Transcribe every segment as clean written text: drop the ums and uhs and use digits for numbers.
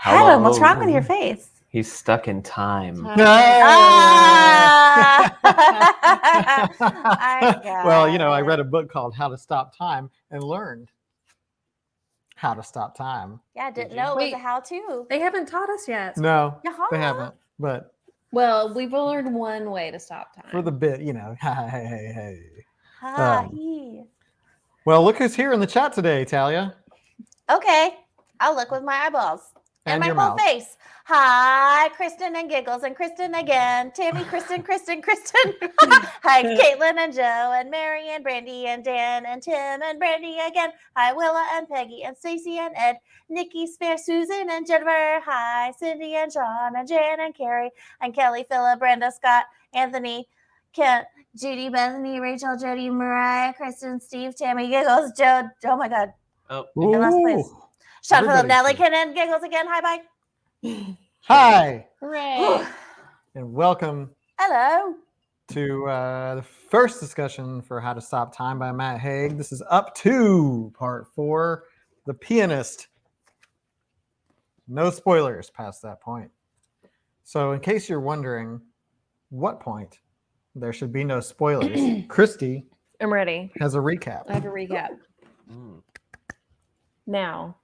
Adam, what's wrong with your face? He's stuck in time. Well, I read a book called How to Stop Time and learned how to stop time. Yeah, didn't know it was a how-to. They haven't taught us yet. No, they haven't. But we've learned one way to stop time. For the bit, hey. Hi. Well, look who's here in the chat today, Talia. Okay, I'll look with my eyeballs and my your whole mouth. face. Hi, Kristen and Giggles and Kristen again. Tammy, Kristen. Hi, Caitlin and Joe and Mary and Brandy and Dan and Tim and Brandy again. Hi, Willa and Peggy and Stacy and Ed, Nikki, Spare, Susan and Jennifer. Hi, Cindy and Sean and Jan and Carrie and Kelly, Philip, Brenda, Scott, Anthony, Kent, Judy, Bethany, Rachel, Jody, Mariah, Kristen, Steve, Tammy, Giggles, Joe. Oh my God. Oh, in last place. Sean, Philip, Natalie, Ken, and Giggles again. Hi, bye. Hi. Hooray. And welcome. Hello. To the first discussion for How to Stop Time by Matt Haig. This is up to part 4, The Pianist. No spoilers past that point. So in case you're wondering what point there should be no spoilers, Christy I'm ready. has a recap. I have a recap. Now,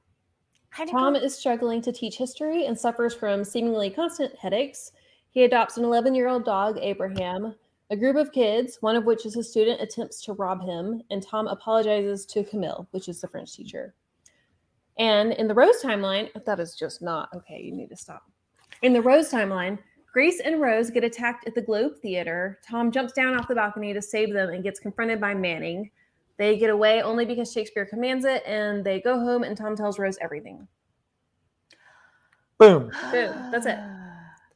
Tom is struggling to teach history and suffers from seemingly constant headaches. He adopts an 11-year-old dog, Abraham. A group of kids, one of which is a student, attempts to rob him, and Tom apologizes to Camille, which is the French teacher. And in the Rose timeline, that is just not okay. You need to stop. In the Rose timeline, Grace and Rose get attacked at the Globe Theater. Tom jumps down off the balcony to save them and gets confronted by Manning. They get away only because Shakespeare commands it, and they go home, and Tom tells Rose everything. Boom. Boom. That's it.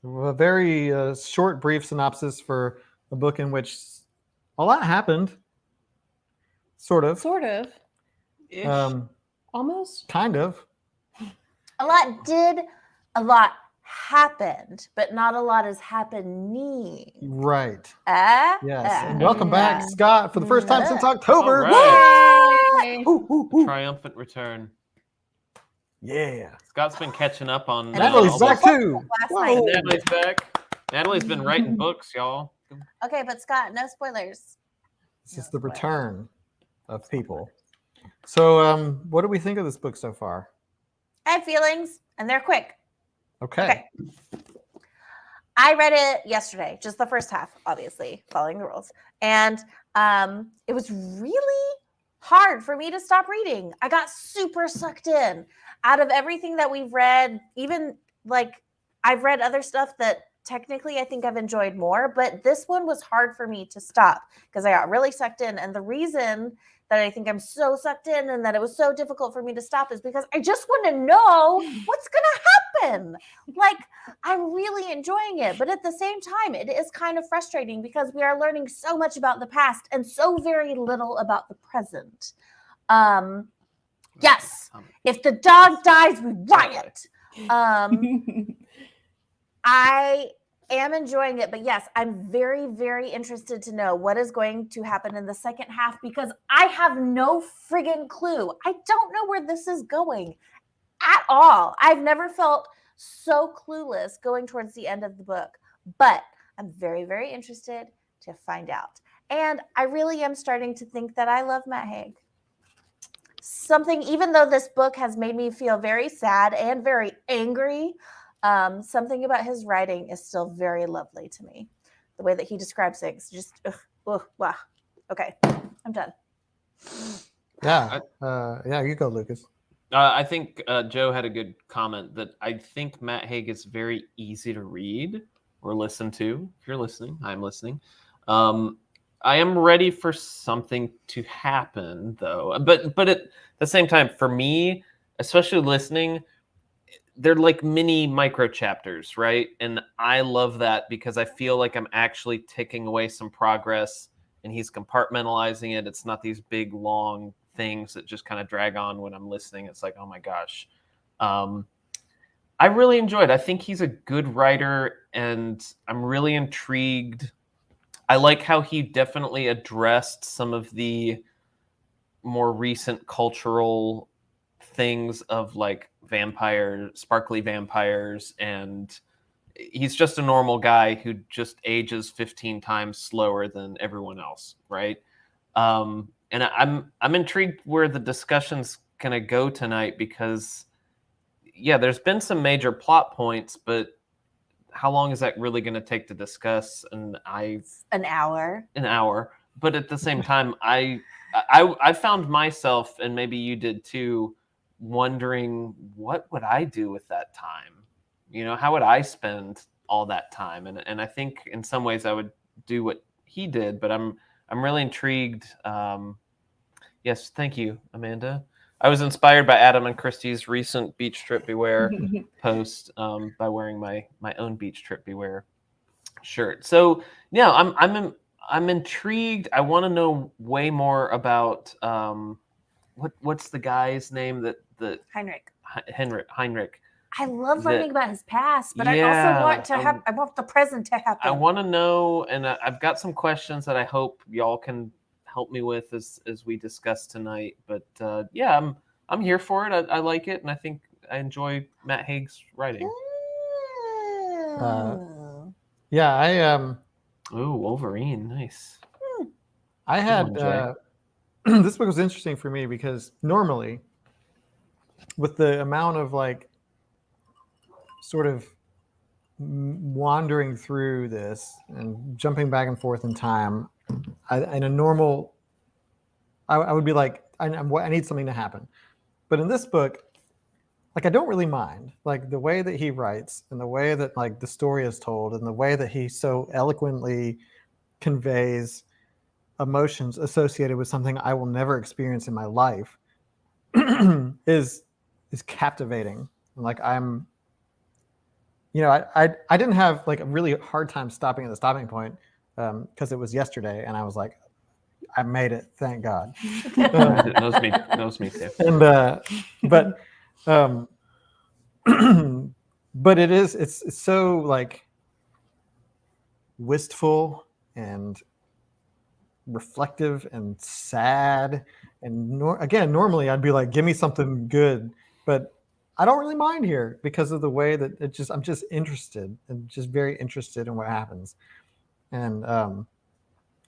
A very short, brief synopsis for a book in which a lot happened. Sort of. Almost. Kind of. A lot happened, but not a lot is happening. Right. Yes. And welcome back, Scott, for the first time since October. Right. Triumphant return. Yeah. Scott's been catching up on. Natalie's back too. Natalie's back. Natalie's been writing books, y'all. Okay, but Scott, no spoilers. This is the return of people. So, what do we think of this book so far? I have feelings, and they're quick. Okay. I read it yesterday, just the first half, obviously, following the rules. And it was really hard for me to stop reading. I got super sucked in. Out of everything that we've read, even like I've read other stuff that technically I think I've enjoyed more, but this one was hard for me to stop because I got really sucked in. And the reason that I think I'm so sucked in and that it was so difficult for me to stop is because I just want to know what's going to happen. Like, I'm really enjoying it, but at the same time, it is kind of frustrating because we are learning so much about the past and so very little about the present. Yes, if the dog dies, we riot. I am enjoying it, but yes, I'm very, very interested to know what is going to happen in the second half because I have no friggin' clue. I don't know where this is going at all. I've never felt so clueless going towards the end of the book, but I'm very, very interested to find out. And I really am starting to think that I love Matt Haig. Something, even though this book has made me feel very sad and very angry, something about his writing is still very lovely to me. The way that he describes things, just, wow. Okay, I'm done. Yeah, you go, Lucas. I think Joe had a good comment that I think Matt Haig is very easy to read or listen to. If you're listening, I'm listening. I am ready for something to happen, though. But at the same time, for me, especially listening, they're like mini micro chapters, right? And I love that because I feel like I'm actually taking away some progress and he's compartmentalizing it. It's not these big, long things that just kind of drag on when I'm listening. It's like, oh my gosh. I really enjoyed it. I think he's a good writer and I'm really intrigued. I like how he definitely addressed some of the more recent cultural things of like sparkly vampires, and he's just a normal guy who just ages 15 times slower than everyone else, right? And I'm intrigued where the discussion's gonna go tonight, because yeah, there's been some major plot points, but how long is that really going to take to discuss? And an hour. But at the same time, I found myself, and maybe you did too, wondering what would I do with that time? You know, how would I spend all that time? And I think in some ways I would do what he did, but I'm really intrigued. Yes, thank you, Amanda. I was inspired by Adam and Christy's recent Beach Trip Beware post by wearing my own Beach Trip Beware shirt. So yeah, I'm intrigued. I want to know way more about what's the guy's name that Heinrich. Heinrich. I love learning about his past, but I Yeah, also want to have. I want the present to happen. I want to know, and I've got some questions that I hope y'all can help me with as we discuss tonight. But yeah, I'm here for it. I like it, and I think I enjoy Matt Haig's writing. Yeah, I Ooh, Wolverine, nice. I had this book was interesting for me because normally, with the amount of like sort of wandering through this and jumping back and forth in time, in a normal, I would be like, I need something to happen. But in this book, like, I don't really mind, like, the way that he writes and the way that like the story is told and the way that he so eloquently conveys emotions associated with something I will never experience in my life is captivating. Like, I'm, you know, I didn't have like a really hard time stopping at the stopping point because it was yesterday, and I was like, I made it, thank God. knows me too. And but it's so like wistful and reflective and sad, and again, normally I'd be like, give me something good, but I don't really mind here because of the way that I'm just interested, and just very interested in what happens. And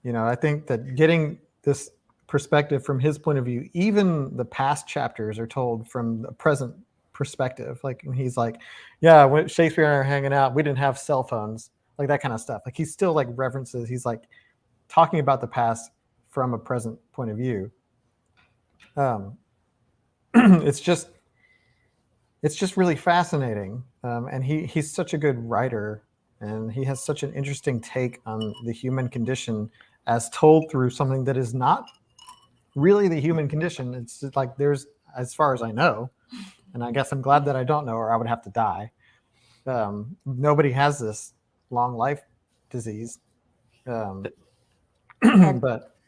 you know, I think that getting this perspective from his point of view, even the past chapters are told from the present perspective. Like, when he's like, yeah, when Shakespeare and I are hanging out, we didn't have cell phones, like that kind of stuff. Like, he still like references, he's like talking about the past from a present point of view. It's just really fascinating. And he's such a good writer, and he has such an interesting take on the human condition as told through something that is not really the human condition. It's just like, there's, as far as I know, and I guess I'm glad that I don't know, or I would have to die. Nobody has this long life disease. But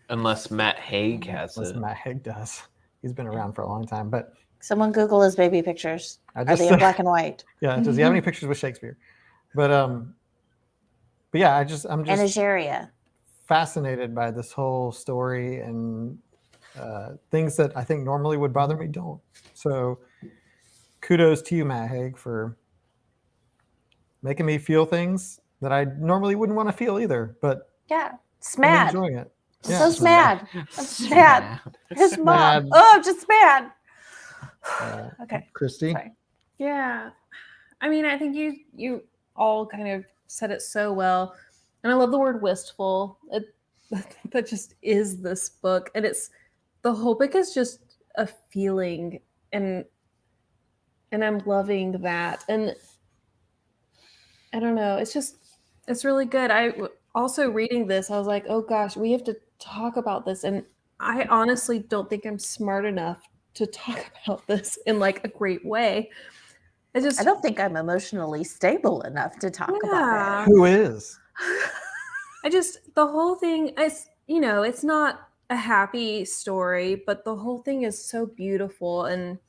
unless Matt Haig has unless it. Matt Haig does. He's been around for a long time. But Someone Google his baby pictures. Are they in black and white? Yeah. Does he have any pictures with Shakespeare? But yeah, I'm just Imagery. fascinated by this whole story, and things that I think normally would bother me don't. So kudos to you, Matt Haig, for making me feel things that I normally wouldn't want to feel either. But yeah, I'm smad. enjoying it. Yeah, so smad. I'm smad. His mom. Smad. Oh, I'm just mad. Okay, Christy. Sorry. Yeah. I mean, I think you all kind of said it so well. And I love the word wistful. That just is this book. And the whole book is just a feeling, and I'm loving that. And I don't know, it's really good. I also, reading this, I was like, oh gosh, we have to talk about this. And I honestly don't think I'm smart enough to talk about this in like a great way. I don't think I'm emotionally stable enough to talk about it. Who is? The whole thing is, you know, it's not a happy story, but the whole thing is so beautiful. And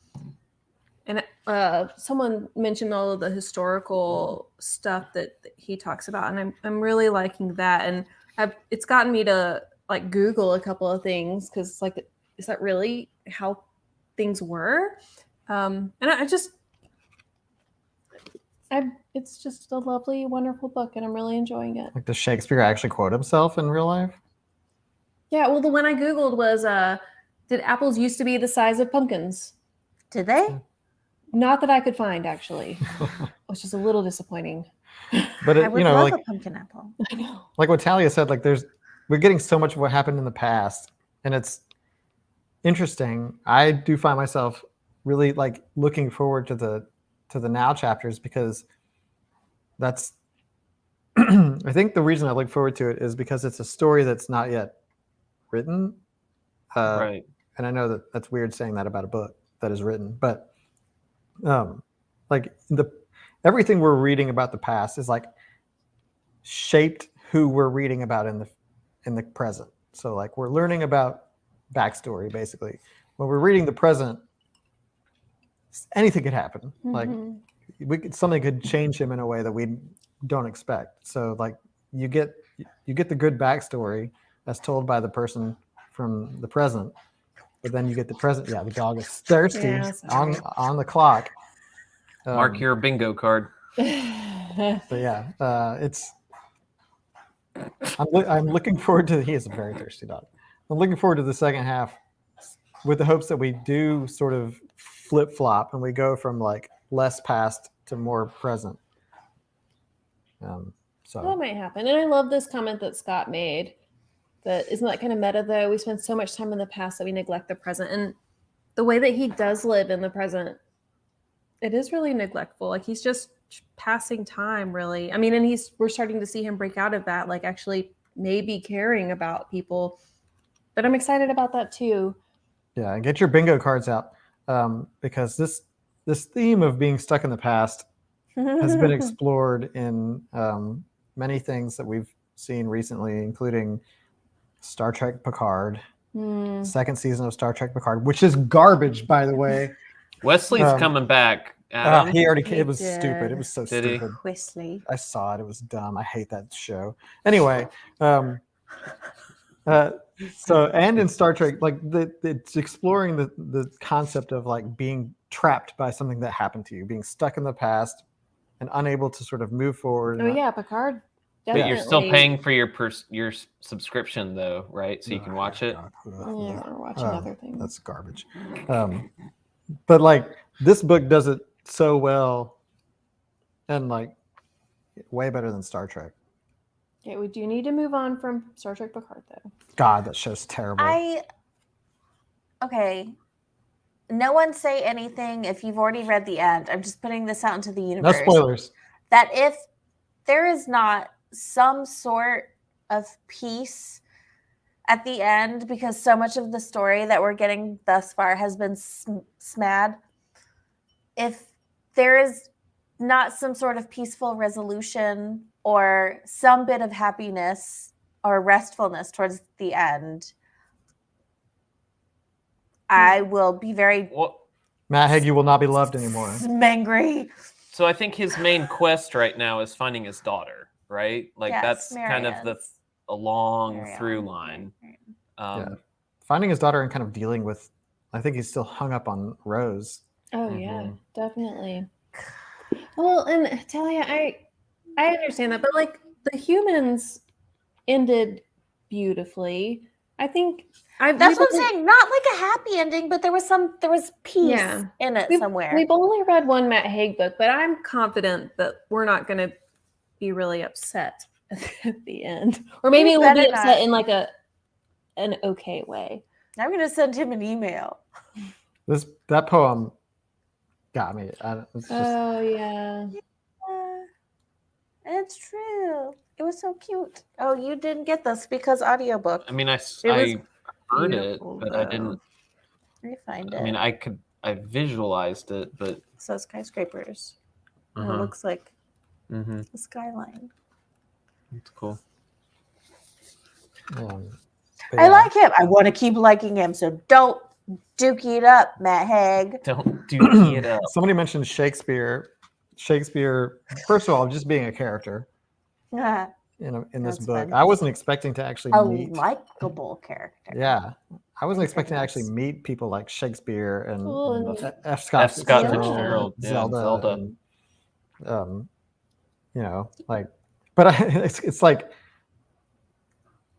someone mentioned all of the historical stuff that he talks about, and I'm really liking that. And it's gotten me to like Google a couple of things, because like, is that really how things were? And It's just a lovely, wonderful book, and I'm really enjoying it. Like, does Shakespeare actually quote himself in real life? Yeah, well, the one I Googled was, did apples used to be the size of pumpkins? Did they? Not that I could find, actually. Which is a little disappointing. But I it, would you know, love like a pumpkin apple. I know. like what Talia said, like we're getting so much of what happened in the past, and it's interesting. I do find myself really like looking forward to the now chapters, because that's I think the reason I look forward to it is because it's a story that's not yet written. Right. And I know that that's weird saying that about a book that is written, but like everything we're reading about the past is like shaped who we're reading about in the present. So like we're learning about backstory basically. When we're reading the present, anything could happen. Like something could change him in a way that we don't expect. So like you get the good backstory as told by the person from the present, but then you get the present. Yeah, the dog is thirsty on the clock. Mark your bingo card. So yeah, it's. I'm looking forward to. He is a very thirsty dog. I'm looking forward to the second half, with the hopes that we do sort of flip flop and we go from like less past to more present. So that might happen. And I love this comment that Scott made. That isn't that kind of meta though. We spend so much time in the past that we neglect the present, and the way that he does live in the present, it is really neglectful. Like he's just passing time, really. I mean, and we're starting to see him break out of that, like actually maybe caring about people. But I'm excited about that too. Yeah, and get your bingo cards out, because this theme of being stuck in the past has been explored in many things that we've seen recently, including Star Trek Picard, second season of Star Trek Picard, which is garbage, by the way. Wesley's coming back. Adam. He already came. It was stupid. It was so Did he? stupid. Wesley. I saw it. It was dumb. I hate that show. Anyway, so and in Star Trek, like it's exploring the concept of like being trapped by something that happened to you, being stuck in the past and unable to sort of move forward. Oh yeah, Picard. But you're still paying for your subscription though, right? So you can watch it. Yeah, we're watching other things. That's garbage. But like this book does it so well, and like way better than Star Trek. Okay, we do need to move on from Star Trek Picard though. God, that show's terrible. Okay. No one say anything if you've already read the end. I'm just putting this out into the universe. No spoilers. That if there is not some sort of peace at the end, because so much of the story that we're getting thus far has been smad, if there is not some sort of peaceful resolution or some bit of happiness or restfulness towards the end, I will be very Matt Haig, you will not be loved anymore. angry. So I think his main quest right now is finding his daughter, right? Like Yes, that's kind of a long through line. Finding his daughter and kind of dealing with, I think he's still hung up on Rose. Oh yeah, definitely. Well, and Talia, I understand that, but like the humans ended beautifully. I think that's what I'm saying. Not like a happy ending, but there was peace in it somewhere. We've only read one Matt Haig book, but I'm confident that we're not going to be really upset at the end, or maybe we'll be upset in like an okay way. I'm going to send him an email. That poem got me. Oh yeah, it's true. It was so cute. Oh, you didn't get this because audiobook. I mean, I heard it, but I didn't. Let me find it. I mean, I visualized it, but so skyscrapers. And it looks like the skyline. It's cool. I like him. I want to keep liking him. So don't dookie it up, Matt Haig. Don't dookie it up. Somebody mentioned Shakespeare. Shakespeare, first of all, just being a character in this book. Fun. I wasn't expecting to actually meet likable character. Yeah, I wasn't expecting to actually meet people like Shakespeare and F. Scott Fitzgerald, Zelda. You know, like, but it's like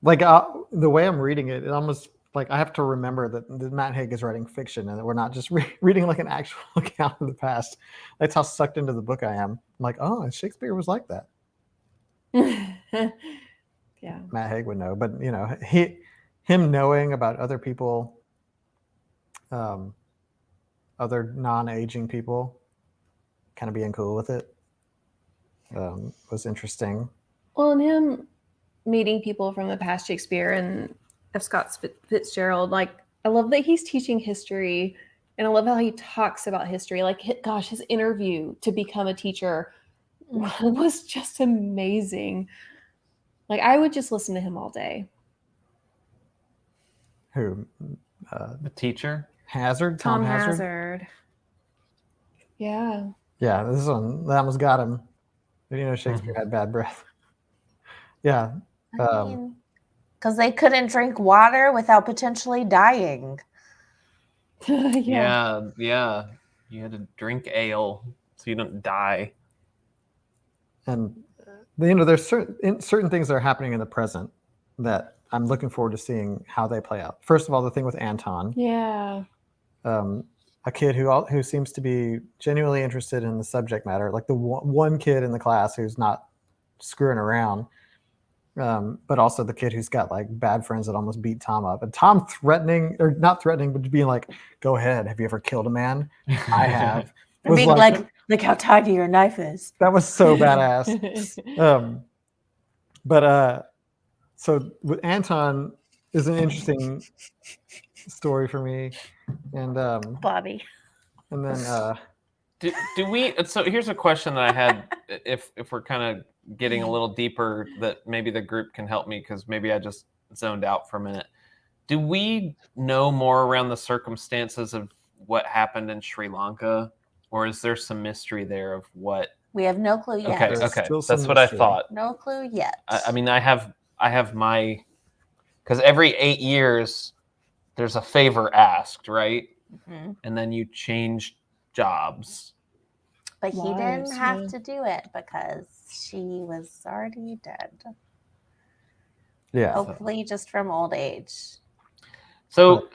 the way I'm reading it, it almost like I have to remember that Matt Haig is writing fiction and that we're not just reading like an actual account of the past. That's how sucked into the book I am. I'm like, oh, and Shakespeare was like that. Yeah. Matt Haig would know, but you know, him knowing about other people, other non-aging people, kind of being cool with it, was interesting. Well, and him meeting people from the past, Shakespeare and F. Scott Fitzgerald, like I love that he's teaching history, and I love how he talks about history. Like, gosh, his interview to become a teacher was just amazing. Like, I would just listen to him all day. Who? The teacher? Hazard? Tom Hazard. Yeah. Yeah, this one, that almost got him. You know, Shakespeare had bad breath. Yeah. I mean, because they couldn't drink water without potentially dying. Yeah. You had to drink ale so you don't die. And you know, there's certain things that are happening in the present that I'm looking forward to seeing how they play out. First of all, the thing with Anton. Yeah. A kid who seems to be genuinely interested in the subject matter, like the one kid in the class who's not screwing around, but also the kid who's got like bad friends that almost beat Tom up, and Tom threatening, or not threatening, but being like, "Go ahead, have you ever killed a man?" I have. Being like, look how tiny your knife is. That was so badass. So with Anton is an interesting story for me, and Bobby. and then do we? So here's a question that I had. If we're kind of getting a little deeper, that maybe the group can help me, because maybe I just zoned out for a minute. Do we know more around the circumstances of what happened in Sri Lanka, or is there some mystery there of what? We have no clue yet. Okay, There's okay, still some that's what I mystery. thought. No clue yet. I mean, I have my, because every 8 years there's a favor asked, right? Mhm. And then you change jobs. But he didn't Lies, have yeah. to do it because she was already dead. yeah, Hopefully just from old age. So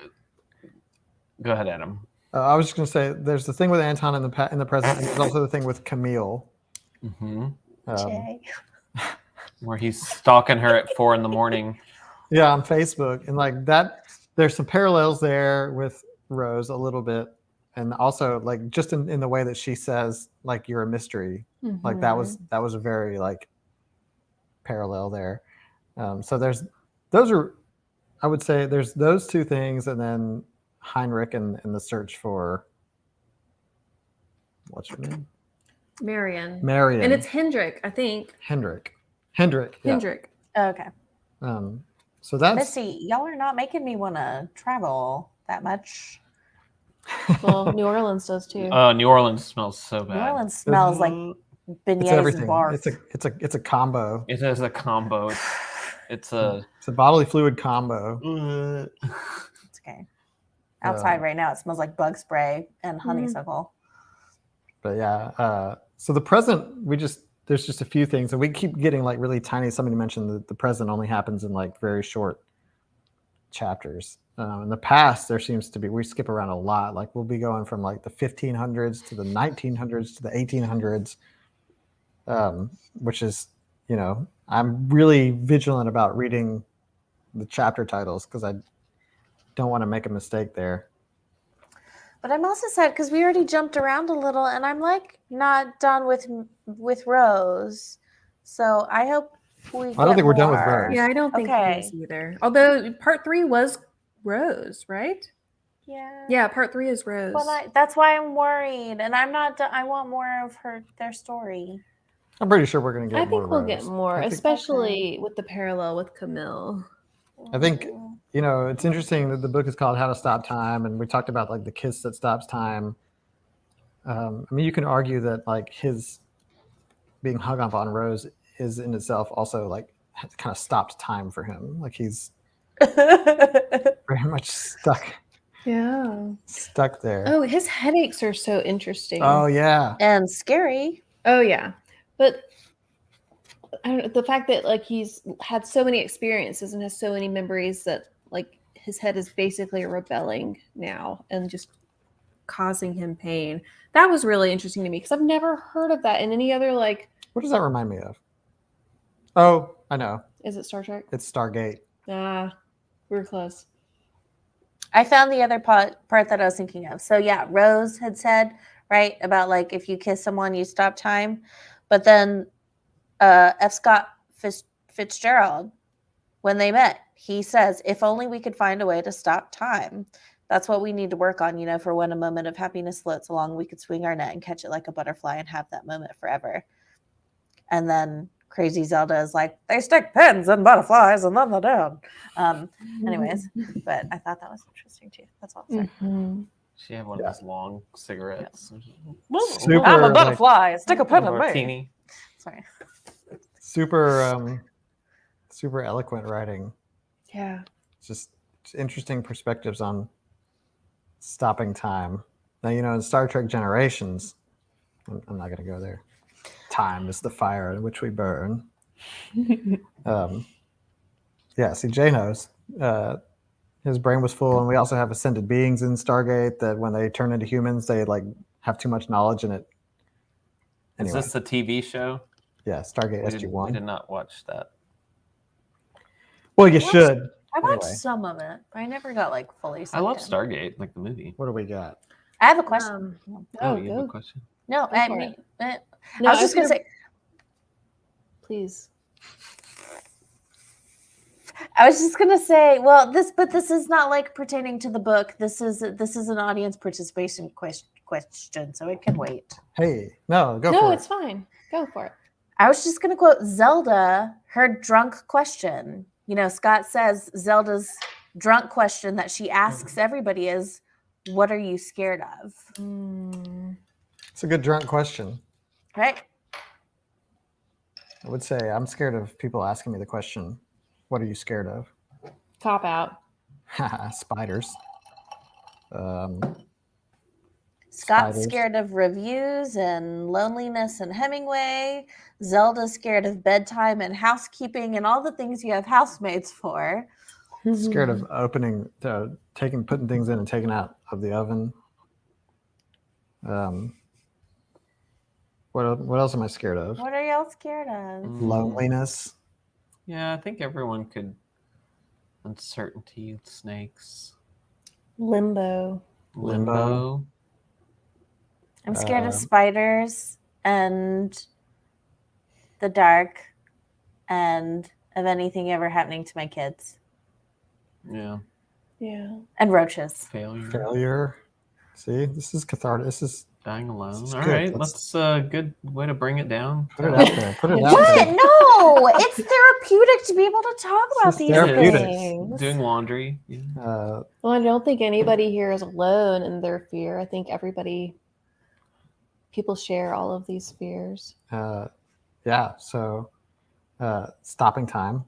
go ahead, Adam. I was just gonna say there's the thing with Anton in the present, and there's also the thing with Camille. Mm-hmm. Jay. Where he's stalking her at 4 a.m. Yeah, on Facebook, and like that, there's some parallels there with Rose a little bit, and also like just in the way that she says like you're a mystery, like that was a very like parallel there. So I would say there's those two things, and then Heinrich and the search for what's her name? Marion. Marion. And it's Hendrik, I think. Hendrik. Yeah. Hendrik. Okay. So that's Missy, y'all are not making me want to travel that much. Well, New Orleans does too. New Orleans smells so bad. New Orleans smells like it's beignets everything. and barf. It's a combo. It is a combo. It's a bodily fluid combo. It's okay. Outside right now, it smells like bug spray and honeysuckle. But yeah, so the present, there's just a few things, and we keep getting like really tiny. Somebody mentioned that the present only happens in like very short chapters. In the past, there seems to be, we skip around a lot. Like we'll be going from like the 1500s to the 1900s to the 1800s, which is, you know, I'm really vigilant about reading the chapter titles because I don't want to make a mistake there. But I'm also sad because we already jumped around a little, and I'm like not done with Rose. So I hope we. I don't think we're done with Rose. Yeah, I don't think Okay. he is either. Although part 3 was Rose, right? Yeah. Yeah, part 3 is Rose. But that's why I'm worried, and I'm not. I want more of their story. I'm pretty sure we're going to get I more think we'll Rose. get more, I think- especially with the parallel with Camille. I think, you know, it's interesting that the book is called How to Stop Time, and we talked about like the kiss that stops time. I mean, you can argue that like his being hung up on Rose is in itself also like kind of stopped time for him. Like he's very much stuck Yeah. there. Oh, his headaches are so interesting. Oh yeah, and scary. Oh yeah, but I don't know, the fact that like he's had so many experiences and has so many memories that like his head is basically rebelling now and just causing him pain. That was really interesting to me because I've never heard of that in any other like. What does that remind me of? Oh, I know. Is it Star Trek? It's Stargate. Ah, we were close. I found the other part that I was thinking of. So yeah, Rose had said, right, about like if you kiss someone, you stop time. But then F. Scott Fitzgerald, when they met, he says, if only we could find a way to stop time. That's what we need to work on, for when a moment of happiness floats along, we could swing our net and catch it like a butterfly and have that moment forever. And then Crazy Zelda is like, they stick pins in butterflies and then they're down. Anyways, but I thought that was interesting too. That's all I'm saying. Mm-hmm. She had one of those long cigarettes. Super, I'm a like, butterfly. Stick a pin in me. Martini. Sorry. super eloquent writing. Yeah. Just interesting perspectives on stopping time. Now, in Star Trek Generations, I'm not going to go there. Time is the fire in which we burn. See, Jay knows. His brain was full, and we also have ascended beings in Stargate that when they turn into humans, they like have too much knowledge in it. Anyway, Is this the TV show? yeah, Stargate We SG-1. did not watch that. Well, you should. I watched Anyway. some of it, but I never got like fully. I love sucked in. Stargate, like the movie. What do we got? I have a question. Oh, you have a go. question? No, Go I for mean, it. I was just gonna say. Please. I was just gonna say, well, this is not like pertaining to the book. This is an audience participation question, so it can wait. Hey, no, go No, for it's fine. Go for it. I was just gonna quote Zelda, her drunk question. Scott says Zelda's drunk question that she asks everybody is, "What are you scared of?" It's a good drunk question. Right? I would say I'm scared of people asking me the question, "What are you scared of?" Cop out. Spiders. Scott's Spiders. scared of reviews and loneliness and Hemingway. Zelda's scared of bedtime and housekeeping and all the things you have housemaids for. Scared of putting things in and taking out of the oven. What else am I scared of? What are y'all scared of? Loneliness. Yeah, I think everyone could. Uncertainty, snakes, Limbo. limbo. I'm scared of spiders and the dark and of anything ever happening to my kids. Yeah, Yeah. And roaches. Failure. See, this is cathartic. This is Dying alone. This is All good. right, that's a good way to bring it down. put it out there. Put it out What? there. No, it's therapeutic to be able to talk about It's these therapeutic. things. Doing laundry. Yeah. Well, I don't think anybody here is alone in their fear. I think people share all of these fears. So stopping time.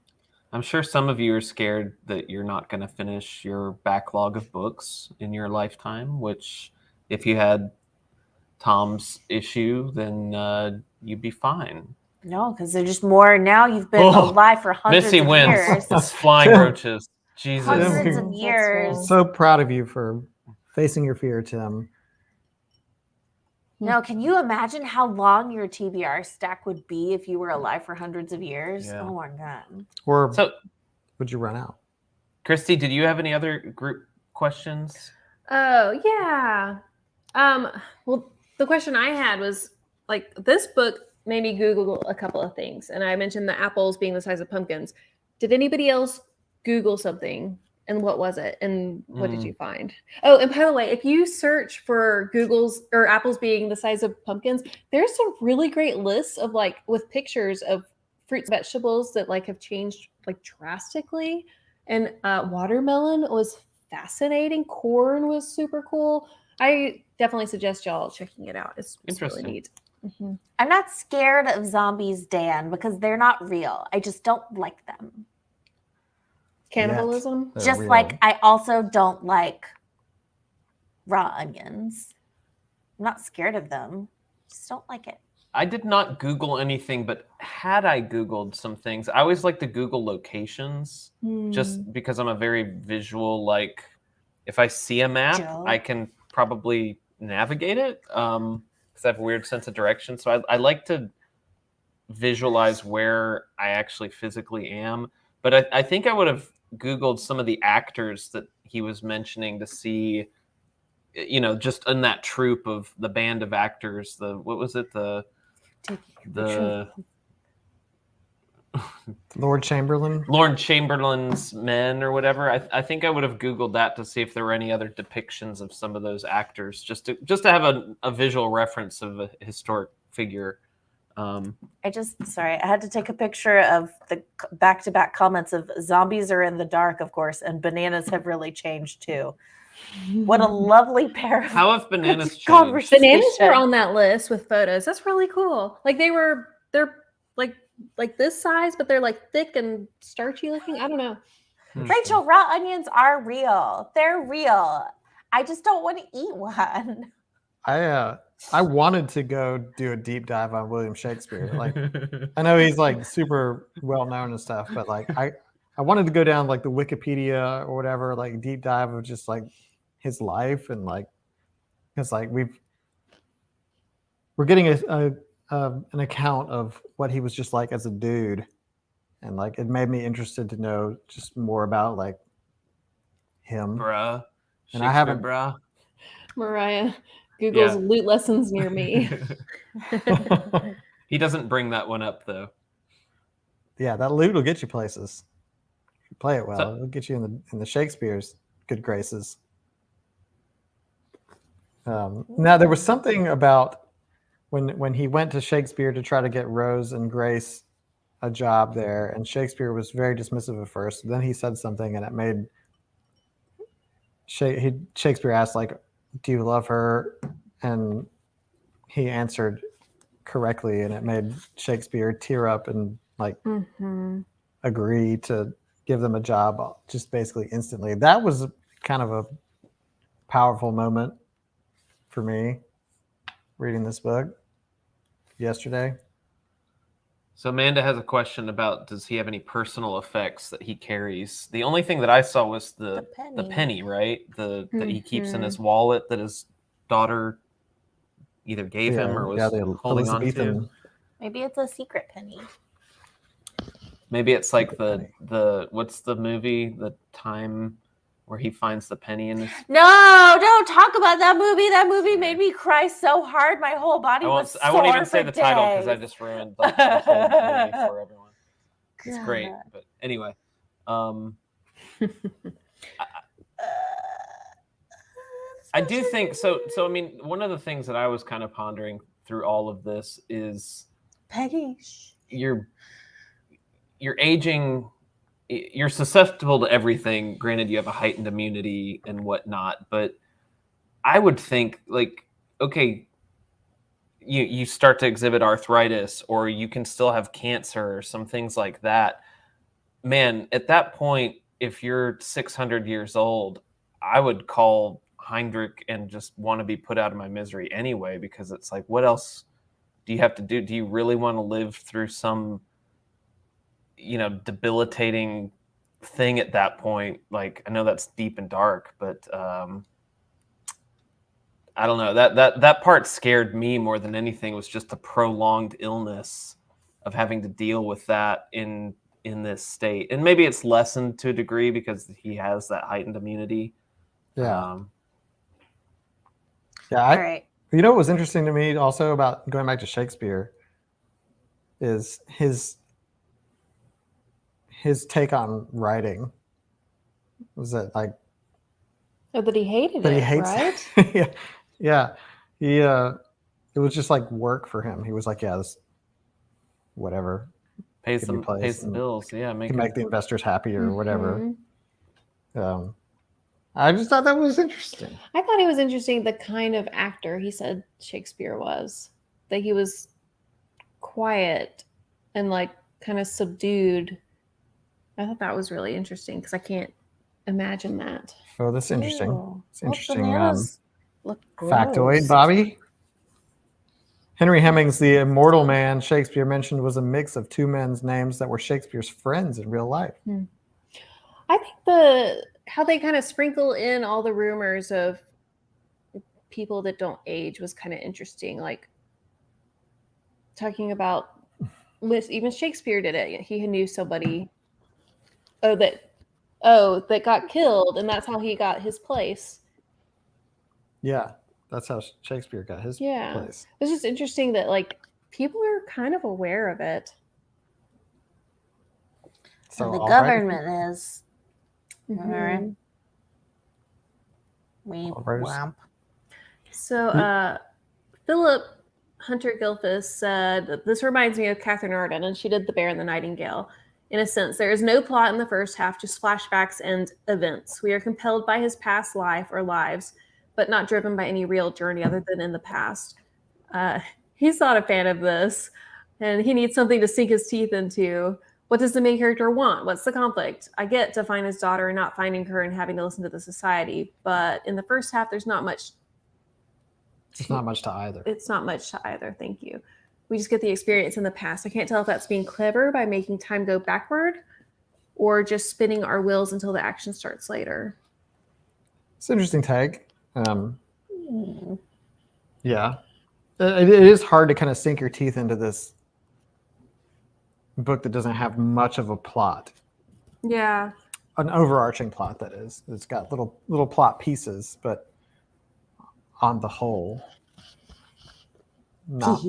I'm sure some of you are scared that you're not going to finish your backlog of books in your lifetime, which if you had Tom's issue, then you'd be fine. No, because they're just more. Now you've been alive for hundreds Missy of wins. years. It's flying roaches. Jesus. Hundreds of That's years. right. So proud of you for facing your fear, Tim. No, can you imagine how long your TBR stack would be if you were alive for hundreds of years? Yeah. Oh my god. Or So, would you run out? Christy, did you have any other group questions? Oh, yeah. Well, the question I had was like this book made me Google a couple of things. And I mentioned the apples being the size of pumpkins. Did anybody else Google something? And what was it? And what did you find? Oh, and by the way, if you search for Google's or apples being the size of pumpkins, there's some really great lists of like with pictures of fruits, vegetables that like have changed like drastically. And watermelon was fascinating. Corn was super cool. I definitely suggest y'all checking it out. It's really Interesting. neat. Mm-hmm. I'm not scared of zombies, Dan, because they're not real. I just don't like them. Cannibalism. They're Just real. like I also don't like raw onions. I'm not scared of them. Just don't like it. I did not Google anything, but had I Googled some things, I always like to Google locations just because I'm a very visual, like if I see a map, Joe? I can probably navigate it because I have a weird sense of direction. So I like to visualize where I actually physically am. But I think I would have Googled some of the actors that he was mentioning to see, you know, just in that troupe of the band of actors, what was it? The Lord Chamberlain. Lord Chamberlain's men or whatever. I think I would have Googled that to see if there were any other depictions of some of those actors, just to have a visual reference of a historic figure. I had to take a picture of the back-to-back comments of zombies are in the dark, of course, and bananas have really changed too. What a lovely pair of How have bananas changed? conversation. Bananas were on that list with photos. That's really cool. Like they're like this size, but they're like thick and starchy looking. I don't know. Rachel, raw onions are real. They're real. I just don't want to eat one. I wanted to go do a deep dive on William Shakespeare. Like, I know he's like super well known and stuff, but like I wanted to go down like the Wikipedia or whatever, like deep dive of just like his life and like, because like we're getting an account of what he was just like as a dude, and like it made me interested to know just more about like him. Bruh. And I haven't, bruh. Mariah Google's loot lessons near me. He doesn't bring that one up though. Yeah, that loot will get you places. If you play it well, So, it'll get you in the Shakespeare's good graces. Now there was something about when he went to Shakespeare to try to get Rose and Grace a job there, and Shakespeare was very dismissive at first. Then he said something, and it made Shakespeare asked, like, "Do you love her?" And he answered correctly, and it made Shakespeare tear up and like agree to give them a job just basically instantly. That was kind of a powerful moment for me reading this book yesterday. So Amanda has a question about, does he have any personal effects that he carries? The only thing that I saw was the penny, right? That he keeps in his wallet that his daughter either gave him or was holding on to. Maybe it's a secret penny. Maybe it's like the what's the movie? The Time where he finds the penny in his... No, don't talk about that movie. That movie made me cry so hard. My whole body was sore. I won't even say the days. title because I just ruined the whole movie for everyone. It's great, but anyway. I do think so. I mean, one of the things that I was kind of pondering through all of this is Peggy. You're aging. You're susceptible to everything. Granted, you have a heightened immunity and whatnot, but I would think, like, okay, you start to exhibit arthritis, or you can still have cancer or some things like that. Man, at that point, if you're 600 years old, I would call Heinrich and just want to be put out of my misery anyway, because it's like, what else do you have to do? Do you really want to live through some, debilitating thing at that point? Like, I know that's deep and dark, but I don't know. That part scared me more than anything. Was just the prolonged illness of having to deal with that in this state. And maybe it's lessened to a degree because he has that heightened immunity. Yeah. All right. You know what was interesting to me also about going back to Shakespeare is his take on writing. Was that like... Oh, that he hated that it, he hates right? it. Yeah. He it was just like work for him. He was like, yeah, this whatever. Pays the bills. Yeah, make the investors happy or whatever. I just thought that was interesting. I thought it was interesting the kind of actor he said Shakespeare was. That he was quiet and like kind of subdued. I thought that was really interesting because I can't imagine that. Oh, that's interesting. Ew. It's interesting. Bananas look gross. Factoid, Bobby? Henry Hemmings, the immortal man Shakespeare mentioned, was a mix of two men's names that were Shakespeare's friends in real life. I think how they kind of sprinkle in all the rumors of people that don't age was kind of interesting. Like talking about even Shakespeare did it. He knew somebody that got killed, and that's how he got his place. Yeah, that's how Shakespeare got his place. It's just interesting that like people are kind of aware of it. So the government is. Mm-hmm. Wamp. So Philip Hunter Gilfus said, this reminds me of Catherine Arden, and she did The Bear and the Nightingale. In a sense, there is no plot in the first half, just flashbacks and events. We are compelled by his past life or lives, but not driven by any real journey other than in the past. He's not a fan of this, and he needs something to sink his teeth into. What does the main character want? What's the conflict? I get to find his daughter and not finding her and having to listen to the society, but in the first half, there's not much. It's not much to either. It's not much to either. Thank you. We just get the experience in the past. I can't tell if that's being clever by making time go backward or just spinning our wheels until the action starts later. It's an interesting take. Yeah. It is hard to kind of sink your teeth into this book that doesn't have much of a plot. Yeah. An overarching plot, that is. It's got little plot pieces, but on the whole, not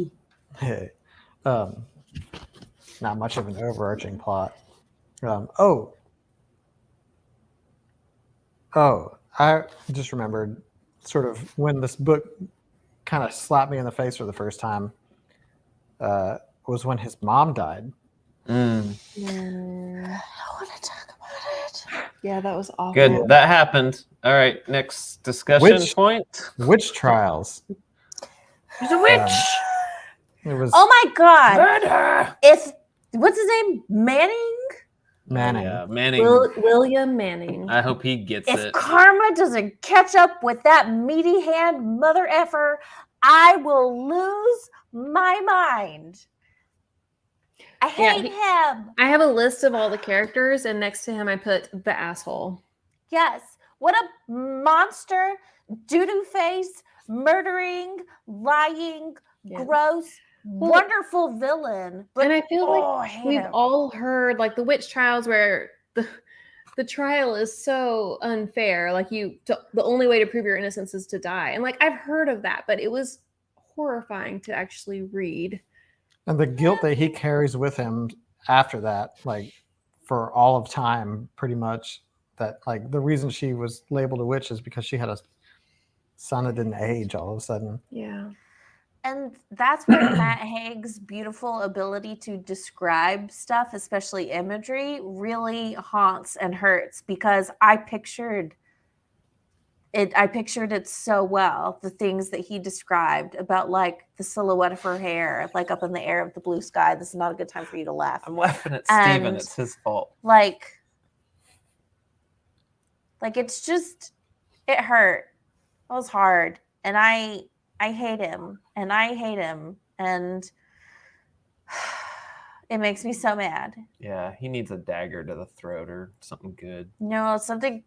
not much of an overarching plot. I just remembered sort of when this book kind of slapped me in the face for the first time was when his mom died. I don't want to talk about it. Yeah, that was awful. Good. That happened. All right. Next discussion point. Witch trials. There's a witch. It was Oh my god. Murder. What's his name? Manning? Manning. Yeah, Manning. William Manning. I hope he gets If it. karma doesn't catch up with that meaty hand mother effer, I will lose my mind. I hate him. I have a list of all the characters, and next to him I put the asshole. Yes. What a monster, doo-doo face, murdering, lying, gross, wonderful villain. But, and I feel like we've him. all heard like the witch trials where the trial is so unfair. Like the only way to prove your innocence is to die. And like I've heard of that, but it was horrifying to actually read. And the guilt that he carries with him after that, like for all of time, pretty much, that like the reason she was labeled a witch is because she had a son that didn't age all of a sudden. Yeah. And that's where Matt Haig's beautiful ability to describe stuff, especially imagery, really haunts and hurts, because I pictured it so well, the things that he described about like the silhouette of her hair, like up in the air of the blue sky. This is not a good time for you to laugh. I'm laughing at Steven. It's his fault. Like it's just, it hurt. It was hard. And I hate him, and I hate him, and it makes me so mad. Yeah, he needs a dagger to the throat or something good. No, something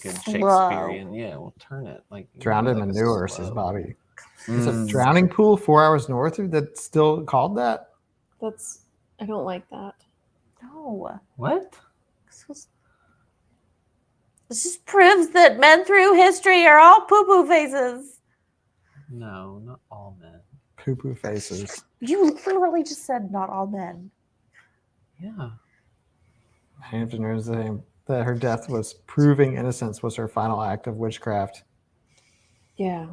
good slow. Shakespearean. Yeah, we'll turn it. Like drowned in manure, says Bobby. Is a drowning pool 4 hours north of that's still called that? I don't like that. No. What? This just proves that men through history are all poo-poo faces. No, not all men. Poo-poo faces. You literally just said not all men. Yeah. Hampton is saying that her death was proving innocence was her final act of witchcraft. Yeah.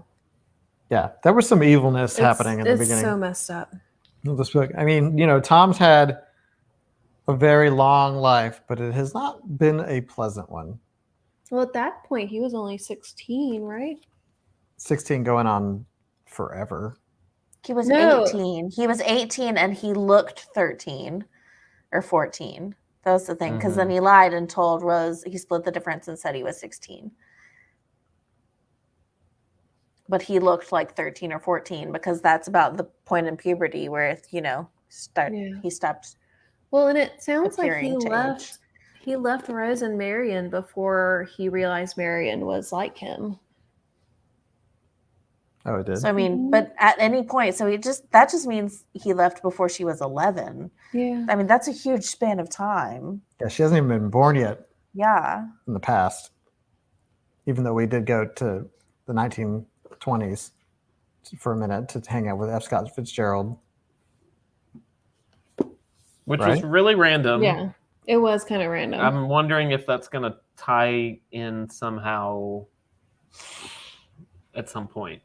Yeah, there was some evilness happening in the beginning. It's so messed up. Of this book. I mean, Tom's had a very long life, but it has not been a pleasant one. Well, at that point, he was only 16, right? 16 going on forever. He was 18. He was 18 and he looked 13 or 14. That was the thing. Because then he lied and told Rose, he split the difference and said he was 16. but he looked like 13 or 14 because that's about the point in puberty where, he stopped. Well, and it sounds like appearing to age. he left Rose and Marion before he realized Marion was like him. Oh, it did. So I mean, but at any point, so that just means he left before she was 11. Yeah. I mean, that's a huge span of time. Yeah, she hasn't even been born yet Yeah. in the past. Even though we did go to the 1920s for a minute to hang out with F. Scott Fitzgerald. Which Right? was really random. Yeah. It was kind of random. I'm wondering if that's going to tie in somehow at some point.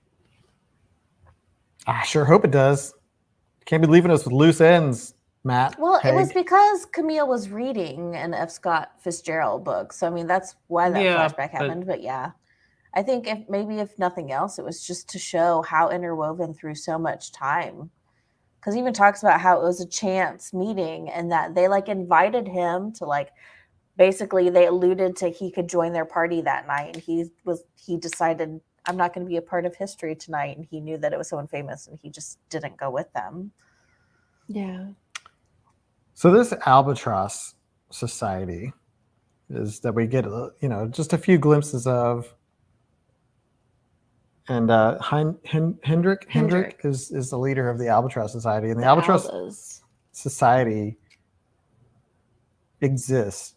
I sure hope it does. Can't be leaving us with loose ends, Matt. Well, it was Haig. because Camille was reading an F. Scott Fitzgerald book. So I mean, that's why that flashback happened. But yeah, I think if nothing else, it was just to show how interwoven through so much time. Because he even talks about how it was a chance meeting and that they like invited him to like, basically they alluded to he could join their party that night. And he decided, I'm not going to be a part of history tonight. And he knew that it was someone famous and he just didn't go with them. Yeah. So this Albatross Society is that we get, just a few glimpses of. And Heinrich is the leader of the Albatross Society. And the Albatross Albas. Society exists.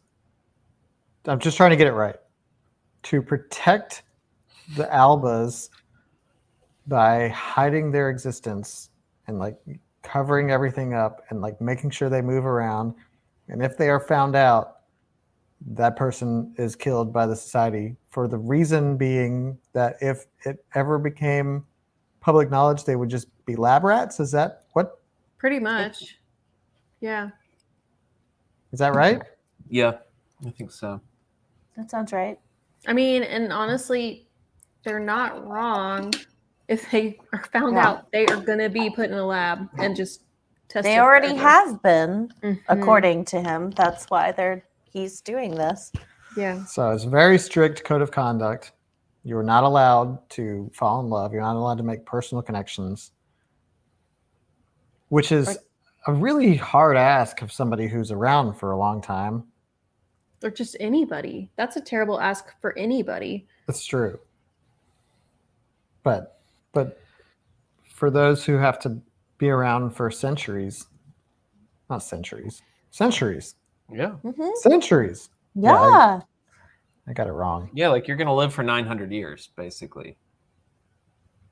I'm just trying to get it right. To protect the Albas by hiding their existence and like covering everything up and like making sure they move around. And if they are found out, that person is killed by the society, for the reason being that if it ever became public knowledge, they would just be lab rats. Is that what? Pretty much. Yeah. Is that right? Yeah, I think so. That sounds right. I mean, and honestly, they're not wrong. If they are found out, they are going to be put in a lab and just tested. They already forever. have been, Mhm. according to him. That's why he's doing this. Yeah. So it's a very strict code of conduct. You're not allowed to fall in love. You're not allowed to make personal connections, which is a really hard ask of somebody who's around for a long time. Or just anybody. That's a terrible ask for anybody. That's true. But for those who have to be around for centuries. Yeah. Mm-hmm. Centuries. Yeah. I got it wrong. Yeah, like you're going to live for 900 years, basically.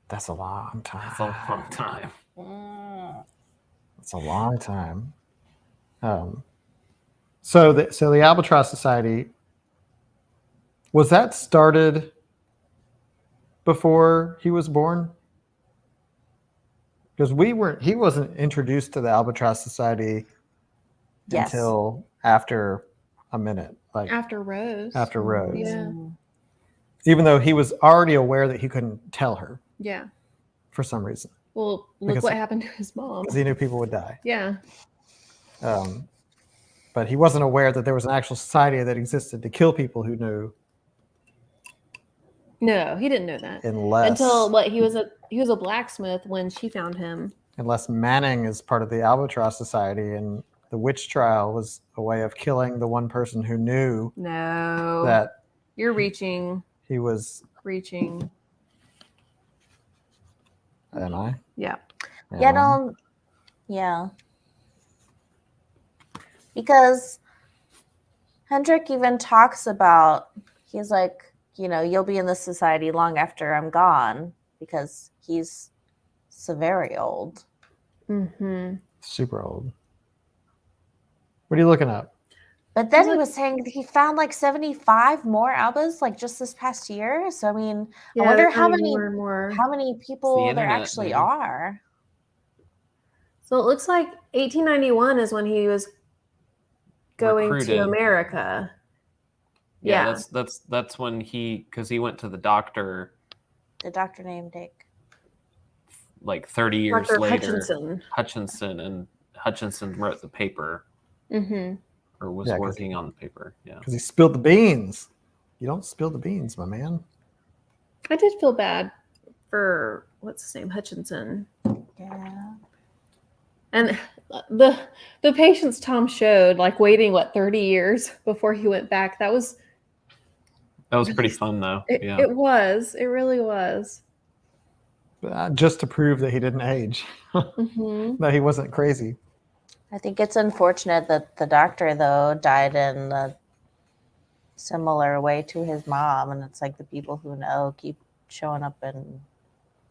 That's a long time. That's a long time. That's a long time. So the Albatross Society, was that started before he was born? Because he wasn't introduced to the Albatross Society until after a minute, like After Rose. after Rose. Yeah. Even though he was already aware that he couldn't tell her Yeah. for some reason, Well, look Because- what happened to his mom. because he knew people would die. Yeah. But he wasn't aware that there was an actual society that existed to kill people who knew, No, he didn't know that. unless he was a blacksmith when she found him. unless Manning is part of the Albatross Society, and the witch trial was a way of killing the one person who knew No. that You're reaching. he was. Am I? Yeah. Yeah, no, yeah. Because Heinrich even talks about, he's like, you'll be in this society long after I'm gone, because he's so very old. Mm-hmm. Super old. What are you looking up? But then he was saying that he found like 75 more albas like just this past year. So I mean, I wonder how many people there internet, actually maybe. are. So it looks like 1891 is when he was going Recruited. to America. Yeah, that's when because he went to the doctor The doctor named Dick. like 30 years Dr. later. Hutchinson, and Hutchinson wrote the paper Mm-hmm. or was Yeah, 'cause working on the paper. Yeah. Because he spilled the beans. You don't spill the beans, my man. I did feel bad for what's his name, Hutchinson. Yeah. And the patience Tom showed, like waiting 30 years before he went back, that was pretty fun though. Yeah. It really was. Just to prove that he didn't age. Mm-hmm. That he wasn't crazy. I think it's unfortunate that the doctor, though, died in a similar way to his mom. And it's like the people who know keep showing up in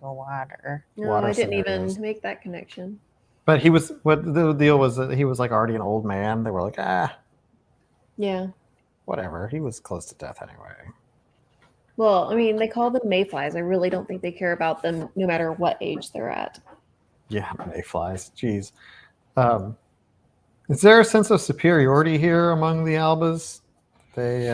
the water. No, Water I didn't scenarios. even make that connection. But he was, what the deal was that he was like already an old man. They were like, Yeah. whatever. He was close to death anyway. Well, I mean, they call them mayflies. I really don't think they care about them no matter what age they're at. Yeah, mayflies. Jeez. Is there a sense of superiority here among the Albas? They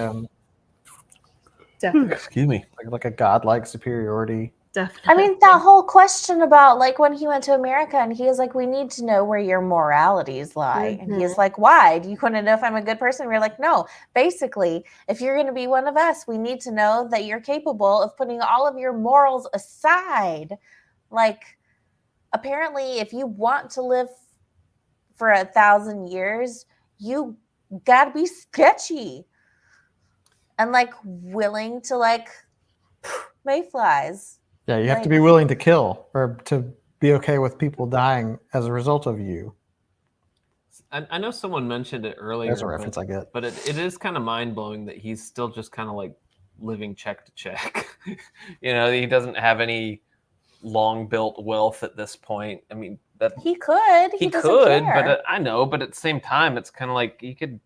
Definitely. Excuse me. like a godlike superiority. Definitely. I mean, that whole question about like when he went to America and he was like, we need to know where your moralities lie. And he's like, why? Do you want to know if I'm a good person? We're like, no. Basically, if you're going to be one of us, we need to know that you're capable of putting all of your morals aside. Like, apparently, if you want to live for 1,000 years, you got to be sketchy and like willing to like mayflies. Yeah, you have to be willing to kill or to be okay with people dying as a result of you. I know someone mentioned it earlier. That's a reference I get. But it is kind of mind-blowing that he's still just kind of like living check to check. He doesn't have any long-built wealth at this point. I mean, that he could. He could, but I know. But at the same time, it's kind of like he could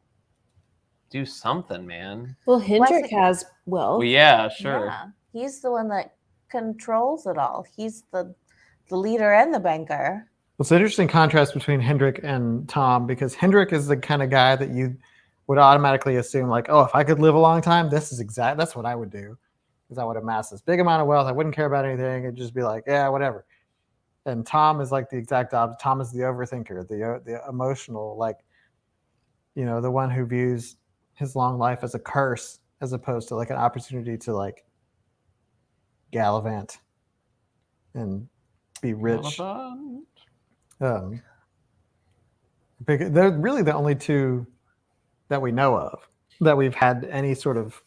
do something, man. Well, Heinrich has wealth. Well, yeah, sure. Yeah. He's the one that controls it all. He's the leader and the banker. It's an interesting contrast between Heinrich and Tom, because Heinrich is the kind of guy that you would automatically assume like, oh, if I could live a long time, that's what I would do, because I would amass this big amount of wealth. I wouldn't care about anything. It'd just be like, yeah, whatever. And Tom is like the exact opposite. Tom is the overthinker, the emotional, like, the one who views his long life as a curse as opposed to like an opportunity to like gallivant and be rich. They're really the only two that we know of that we've had any sort of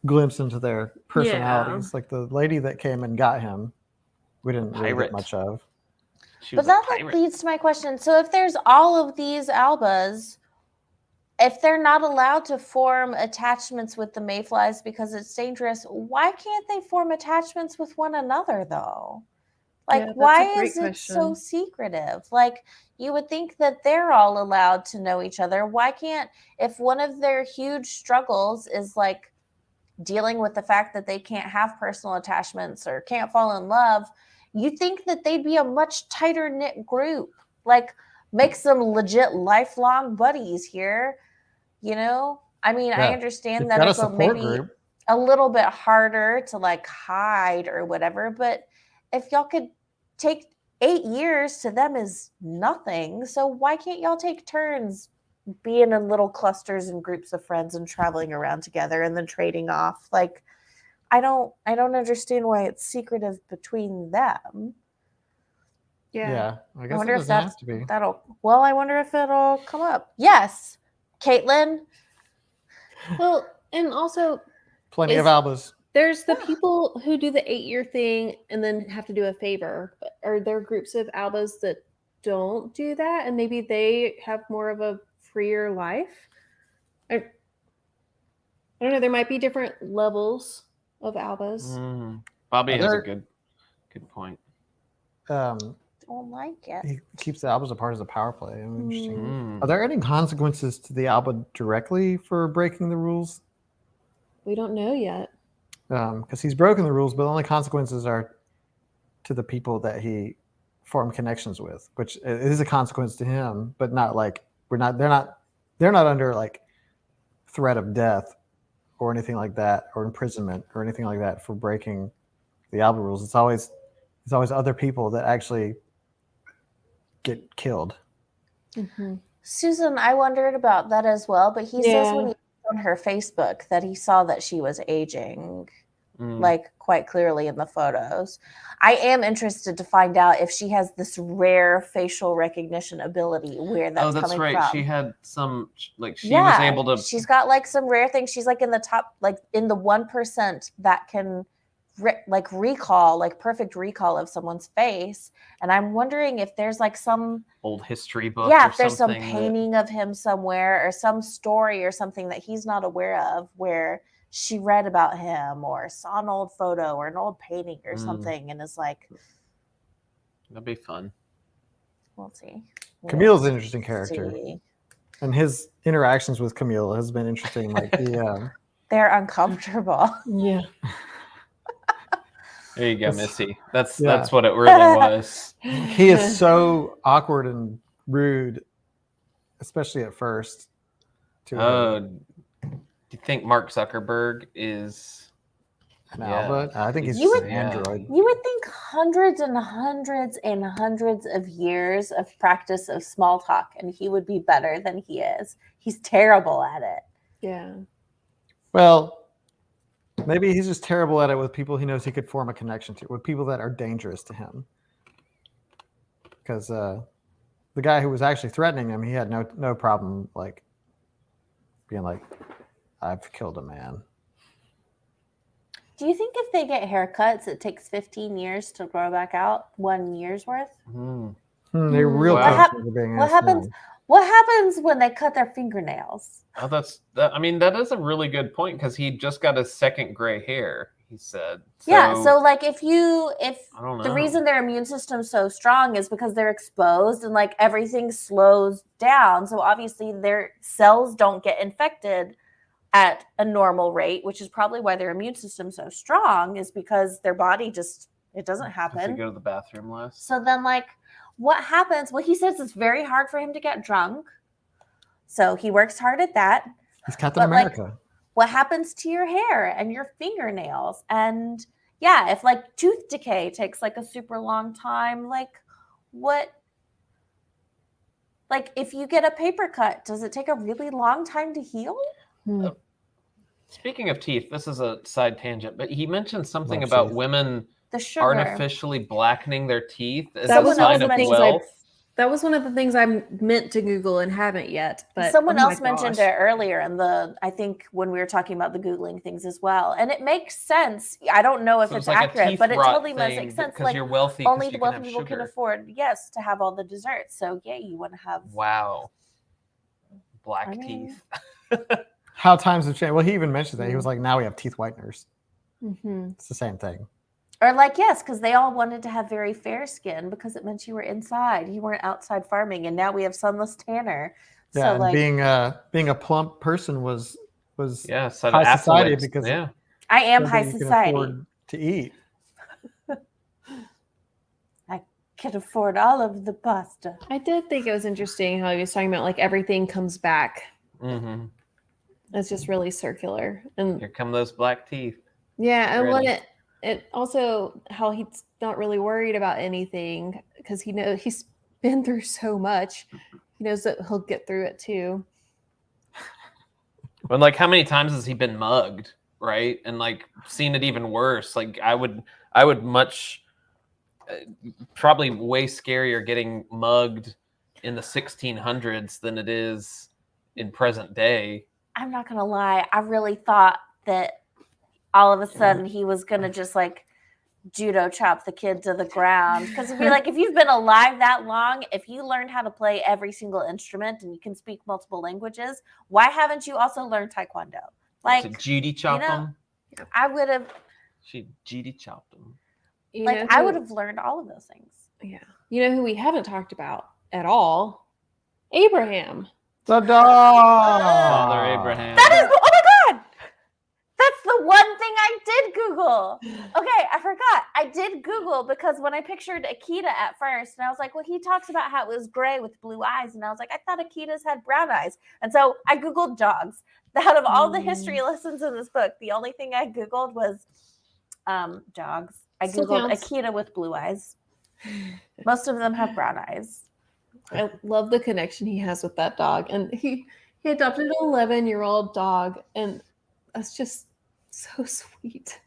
glimpse into their personalities. Yeah. Like the lady that came and got him, we didn't really get much of. But that like leads to my question. So if there's all of these Albas, if they're not allowed to form attachments with the Mayflies because it's dangerous, why can't they form attachments with one another though? Like, why is it so secretive? Like, you would think that they're all allowed to know each other. Why can't, if one of their huge struggles is like dealing with the fact that they can't have personal attachments or can't fall in love, you think that they'd be a much tighter knit group, like make some legit lifelong buddies here. I mean, I understand that it's maybe a little bit harder to like hide or whatever, but if y'all could take 8 years to them is nothing. So why can't y'all take turns being in little clusters and groups of friends and traveling around together and then trading off? Like, I don't understand why it's secretive between them. Yeah. I guess it doesn't have to be. I wonder if it'll come up. Yes. Caitlin. Well, and also plenty of Albas. There's the people who do the 8-year thing and then have to do a favor. Are there groups of Albas that don't do that and maybe they have more of a freer life? I don't know. There might be different levels of Albas. Bobby has a good point. Don't like it. He keeps the Albas apart as a power play. Interesting. Are there any consequences to the Alba directly for breaking the rules? We don't know yet. Because he's broken the rules, but the only consequences are to the people that he formed connections with, which is a consequence to him, but not like they're not under like threat of death or anything like that, or imprisonment or anything like that for breaking the Alba rules. It's always other people that actually get killed. Mm-hmm. Susan, I wondered about that as well, but he says when he on her Facebook that he saw that she was aging. like quite clearly in the photos. I am interested to find out if she has this rare facial recognition ability, where that's that's coming right. from. She had some, like, she was able to. She's got like some rare things. She's like in the top, like in the 1% that can recall, like perfect recall of someone's face. And I'm wondering if there's like some old history book. Yeah, or if there's some something painting of him somewhere, or some story or something that he's not aware of, where she read about him or saw an old photo or an old painting or something, and is like, that'd be fun. We'll see. Camille's an interesting character, See. and his interactions with Camille has been interesting. Like they're uncomfortable. Yeah. There you go, It's- Missy. That's yeah. what it really was. he is so awkward and rude, especially at first. To her. Do you think Mark Zuckerberg is an Alba? I think he's You just would- an android. You would think hundreds and hundreds and hundreds of years of practice of small talk, and he would be better than he is. He's terrible at it. Yeah. Well, maybe he's just terrible at it with people he knows he could form a connection to, with people that are dangerous to him. Because the guy who was actually threatening him, he had no problem like being like, "I've killed a man." Do you think if they get haircuts, it takes 15 years to grow back out? 1 year's worth? They're real Wow. close to being What asked happens? now. What happens when they cut their fingernails? Oh, I mean, that is a really good point, because he just got his second gray hair, he said. So like if I don't know. the reason their immune system's so strong is because they're exposed and like everything slows down. So obviously their cells don't get infected at a normal rate, which is probably why their immune system's so strong, is because their body just, it doesn't Does he happen. go to the bathroom less? So then like what happens? Well, he says it's very hard for him to get drunk. So he works hard at that. He's Captain But, like, America. What happens to your hair and your fingernails? And yeah, if like tooth decay takes like a super long time, like what? Like if you get a paper cut, does it take a really long time to heal? Speaking of teeth, this is a side tangent, but he mentioned something Love about teeth. women The sugar. artificially blackening their teeth as That a was sign one of of the things wealth. That was one of the things I meant to Google and haven't yet. But Someone oh my else mentioned gosh. it earlier in I think when we were talking about the Googling things as well. And it makes sense. I don't know if So it's like a accurate, teeth but it rot totally thing, makes sense. because Like you're wealthy. 'cause only you the can wealthy have people can sugar. afford, yes, to have all the desserts. So yeah, you want to have Wow. Black I mean- teeth. How times have changed. Well, he even mentioned that. He was like, now we have teeth whiteners. Mhm. It's the same thing. Or like, yes, because they all wanted to have very fair skin because it meant you were inside. You weren't outside farming. And now we have sunless tanner. Yeah, So and like being a plump person was Yeah, so high society affluence, because yeah. I am something high you can society. afford to eat. Can afford all of the pasta. I did think it was interesting how he was talking about like everything comes back. Mm-hmm. It's just really circular. And Here come those black teeth. yeah, and when Ready. it also how he's not really worried about anything because he knows he's been through so much. He knows that he'll get through it too. But like, how many times has he been mugged, right? And like seen it even worse. Like I would much probably way scarier getting mugged in the 1600s than it is in present day. I'm not gonna lie. I really thought that all of a sudden he was gonna just like judo chop the kid to the ground. Because it'd be like, if you've been alive that long, if you learned how to play every single instrument and you can speak multiple languages, why haven't you also learned taekwondo? Like, So Judy chopped know, him. I would have, She Judy chopped him. You like, know I who- would have learned all of those things. Yeah. You know who we haven't talked about at all? Abraham. The dog. Father Abraham. That is, oh my God. That's the one thing I did Google. Okay, I forgot. I did Google because when I pictured Akita at first, and I was like, well, he talks about how it was gray with blue eyes. And I was like, I thought Akitas had brown eyes. And so I Googled dogs. Out of all the history lessons in this book, the only thing I Googled was dogs. I Still Googled counts. Akita with blue eyes. Most of them have brown eyes. I love the connection he has with that dog. And he adopted an 11-year-old dog, and that's just so sweet.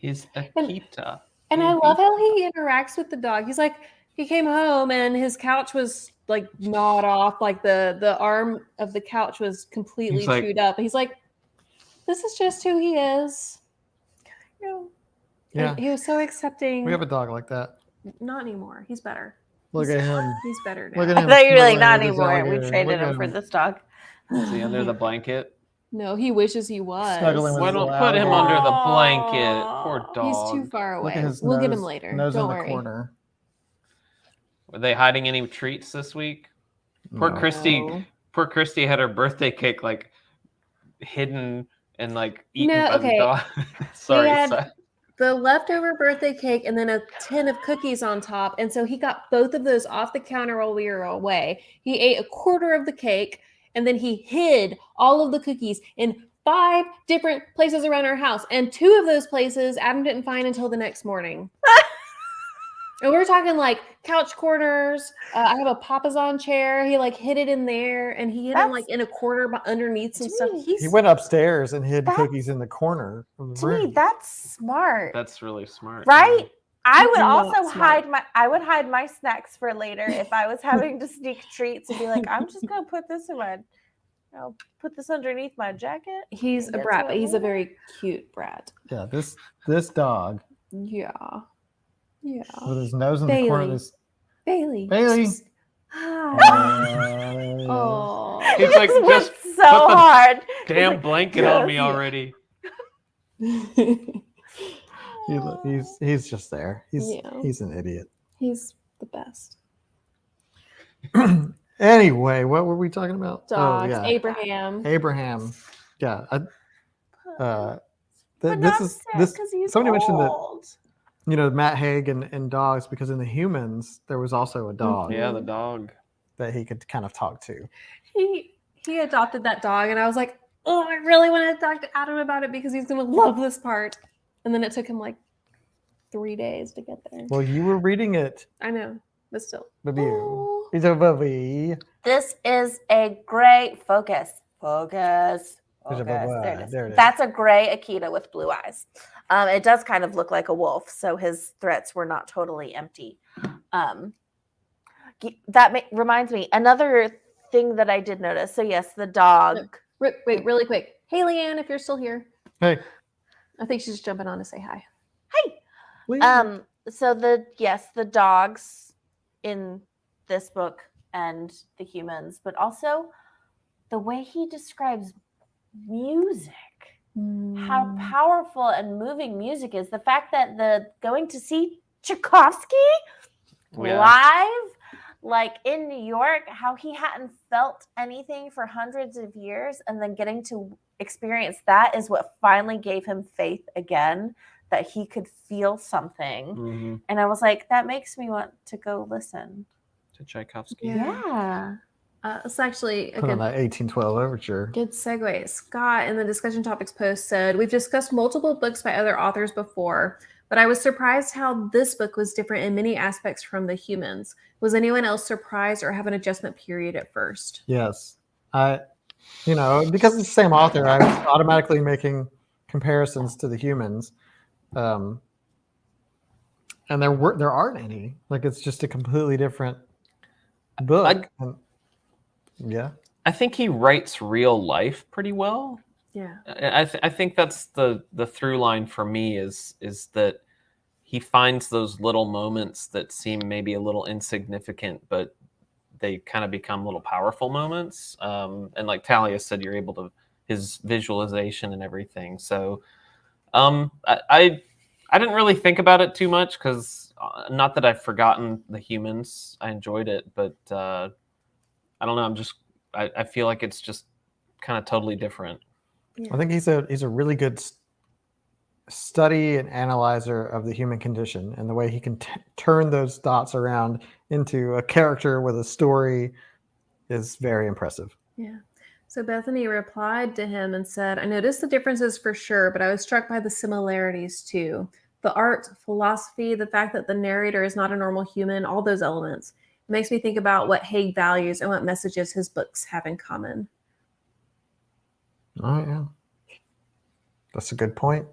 He's Akita. And I love how he interacts with the dog. He's like, he came home and his couch was like gnawed off, like the arm of the couch was completely He's like- chewed up. He's like, this is just who he is. You know, Yeah. and he was so accepting. We have a dog like that. Not anymore. He's better. Look at him. He's better now. Look at I him. thought you were like, snuggling not with his anymore. We alligator. traded Look him for at this dog. Is he under the blanket? No, he wishes he was. Snuggling with Why his don't little put him alligator. under the blanket? Poor He's dog. too far Look away. at his We'll get nose- him later. Nose Don't in the worry. corner. Were they hiding any treats this week? Poor No. Christy. No. Poor Christy had her birthday cake like hidden and like eaten No, by okay. the dog. Sorry. had- sorry. The leftover birthday cake and then a tin of cookies on top. And so he got both of those off the counter while we were away. He ate a quarter of the cake and then he hid all of the cookies in 5 different places around our house. And 2 of those places Adam didn't find until the next morning. And we're talking like couch corners. I have a Papazon chair. He like hid it in there and he hid them like in a corner underneath some stuff. He went upstairs and hid That's- cookies in the corner of the To room. me, that's smart. That's really smart. Right? I would Not also smart. hide my snacks for later if I was having to sneak treats and be like, I'm just gonna put this in my put this underneath my jacket. He's a That's brat, what but he's a I very cute brat. Yeah, this dog Yeah. Yeah. with his nose in the corner of Bailey. this. Bailey. Bailey. Oh. He's like, This just worked so the hard. Damn like, blanket on me yes. already. He's just there. Yeah. He's an idiot. He's the best. Anyway, what were we talking about? Dogs. Oh, yeah. Abraham. Abraham. Yeah. But this not is sick this. 'cause he's Somebody mentioned that old. Matt Haig and dogs, because in the humans there was also a dog Yeah, the dog. that he could kind of talk to. He adopted that dog, and I was like, oh, I really want to talk to Adam about it because he's gonna love this part. And then it took him like 3 days to get there. Well, you were reading it, I know, but still. but you. Oh. He's a puppy. This is a great focus. Focus. There's a Focus. blah, There it is. there it is. That's a gray Akita with blue eyes. It does kind of look like a wolf, so his threats were not totally empty. Reminds me another thing that I did notice. So yes, the dog. Wait, really quick. Hey, Leanne, if you're still here. Hey. I think she's jumping on to say hi. Hey. So the dogs in this book and the humans, but also the way he describes music. How powerful and moving music is. The fact that going to see Tchaikovsky Yeah. live, like in New York, how he hadn't felt anything for hundreds of years, and then getting to experience that is what finally gave him faith again, that he could feel something. Mm-hmm. And I was like, that makes me want to go listen. To Tchaikovsky. Yeah. It's actually a Put on good, that 1812 overture. good segue. Scott in the discussion topics post said, we've discussed multiple books by other authors before, but I was surprised how this book was different in many aspects from The Humans. Was anyone else surprised or have an adjustment period at first? Yes. Because it's the same author, I was automatically making comparisons to the humans. And there aren't any. Like, it's just a completely different book. Yeah. I think he writes real life pretty well. Yeah. I think that's the through line for me is that he finds those little moments that seem maybe a little insignificant, but they kind of become little powerful moments. And like Talia said, you're able to his visualization and everything. So I didn't really think about it too much because not that I've forgotten The Humans. I enjoyed it, but I don't know. I feel like it's just kind of totally different. I think he's a really good study and analyzer of the human condition, and the way he can turn those thoughts around into a character with a story is very impressive. Yeah. So Bethany replied to him and said, I noticed the differences for sure, but I was struck by the similarities too. The art, philosophy, the fact that the narrator is not a normal human, all those elements. It makes me think about what Haig values and what messages his books have in common. Oh, yeah. That's a good point.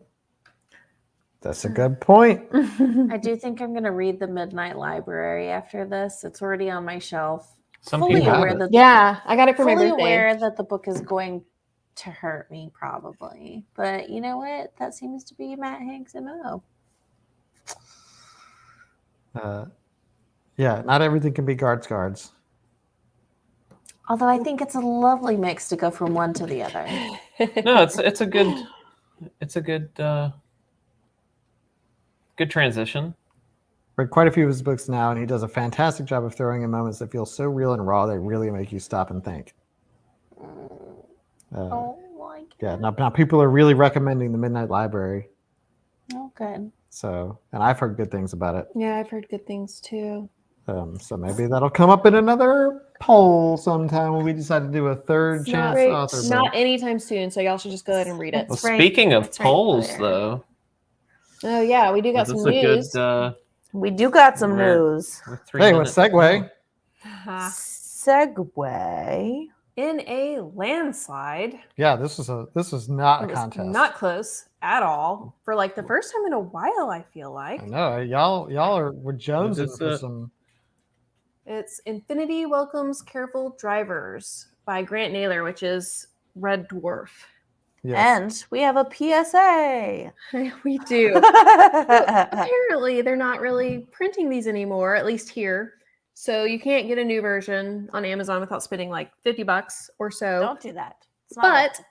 That's a good point. I do think I'm going to read The Midnight Library after this. It's already on my shelf. Some Fully people have aware it. that Yeah, I got it for my fully birthday. aware that the book is going to hurt me probably. But you know what? That seems to be Matt Haig's MO. Yeah, not everything can be guards. Although I think it's a lovely mix to go from one to the other. No, it's a good good transition. Read quite a few of his books now, and he does a fantastic job of throwing in moments that feel so real and raw they really make you stop and think. Oh my Yeah, god. now people are really recommending The Midnight Library. Oh, good. So, and I've heard good things about it. Yeah, I've heard good things too. So maybe that'll come up in another poll sometime when we decide to do a third It's chance not- author book. Not anytime soon, so y'all should just go ahead and read it. Well, It's right- speaking of it's right polls, there. though, Oh yeah, we do got this some is a news. good. We do got some We're- news. We're 3 Hey, minutes. what segue? Segue. In a landslide, Yeah, this was not a it was contest. not close at all for like the first time in a while. I feel like I know y'all were jonesing This, for some. it's Infinity Welcomes Careful Drivers by Grant Naylor, which is Red Dwarf. Yes. And we have a PSA. We do. Apparently, they're not really printing these anymore, at least here. So you can't get a new version on Amazon without spending like $50 or so. Don't do that. It's not But worth it.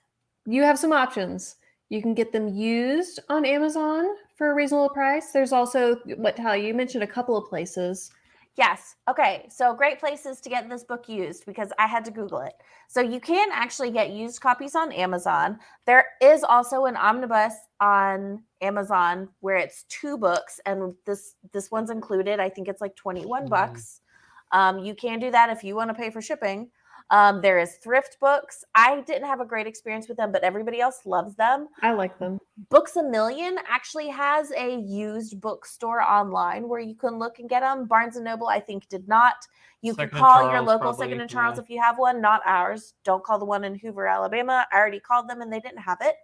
you have some options. You can get them used on Amazon for a reasonable price. There's also what Talia, you mentioned a couple of places. Yes. Okay. So great places to get this book used because I had to Google it. So you can actually get used copies on Amazon. There is also an omnibus on Amazon where it's 2 books and this one's included. I think it's like $21. You can do that if you want to pay for shipping. There is thrift books. I didn't have a great experience with them, but everybody else loves them. I like them. Books A Million actually has a used bookstore online where you can look and get them. Barnes and Noble, I think, did not. You Second can and call your Charles, local probably, Second and Charles yeah. if you have one, not ours. Don't call the one in Hoover, Alabama. I already called them and they didn't have it.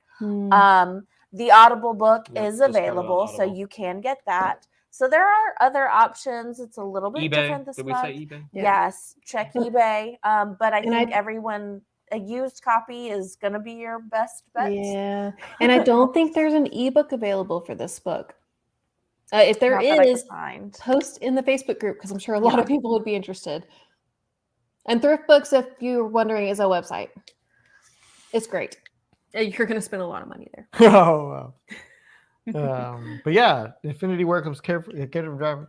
The Audible book Yep, is just got it on available, so Audible. you can get that. So there are other options. It's a little bit different eBay. this Did we month. say eBay? Yeah. Yes, check eBay. But I And think everyone, a used copy is going to be your best bet. Yeah. And I don't think there's an ebook available for this book. If there Not that I could is, find. post in the Facebook group because I'm sure a lot of people would be interested. And Thrift Books, if you're wondering, is a website. It's great. You're going to spend a lot of money there. Oh, wow. But yeah, Infinity welcomes careful drivers.